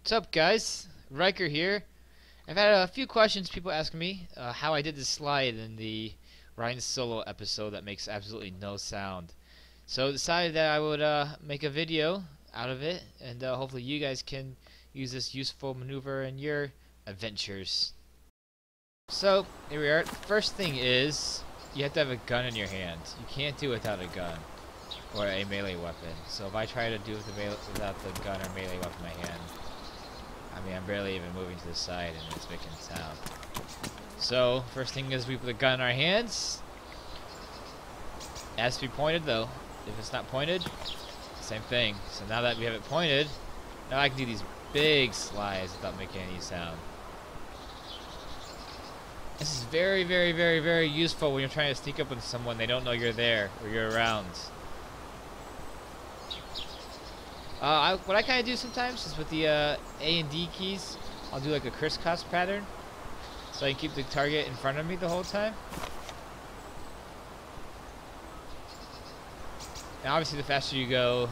What's up, guys? Riker here. I've had a few questions people ask me how I did this slide in the Ryan Solo episode that makes absolutely no sound. So I decided that I would make a video out of it, and hopefully you guys can use this useful maneuver in your adventures. So here we are. First thing is you have to have a gun in your hand. You can't do it without a gun or a melee weapon. So if I try to do it without the gun or melee weapon in my hand, I'm barely even moving to the side and it's making sound. So, first thing is we put the gun in our hands. It has to be pointed though. If it's not pointed, same thing. So now that we have it pointed, now I can do these big slides without making any sound. This is very, very, very, very useful when you're trying to sneak up on someone they don't know you're there or you're around. What I kind of do sometimes is with the A and D keys, I'll do like a crisscross pattern, so I can keep the target in front of me the whole time. And obviously the faster you go,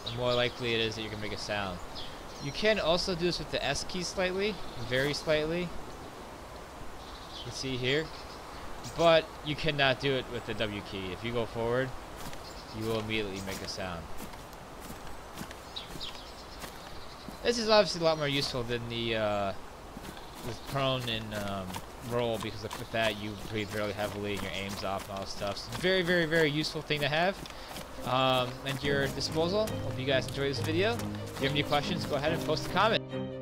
the more likely it is that you can make a sound. You can also do this with the S key slightly, very slightly. You can see here. But you cannot do it with the W key. If you go forward, you will immediately make a sound. This is obviously a lot more useful than the prone and roll, because with that you breathe really heavily and your aim's off and all this stuff. So it's a very, very, very useful thing to have at your disposal. Hope you guys enjoyed this video. If you have any questions, go ahead and post a comment.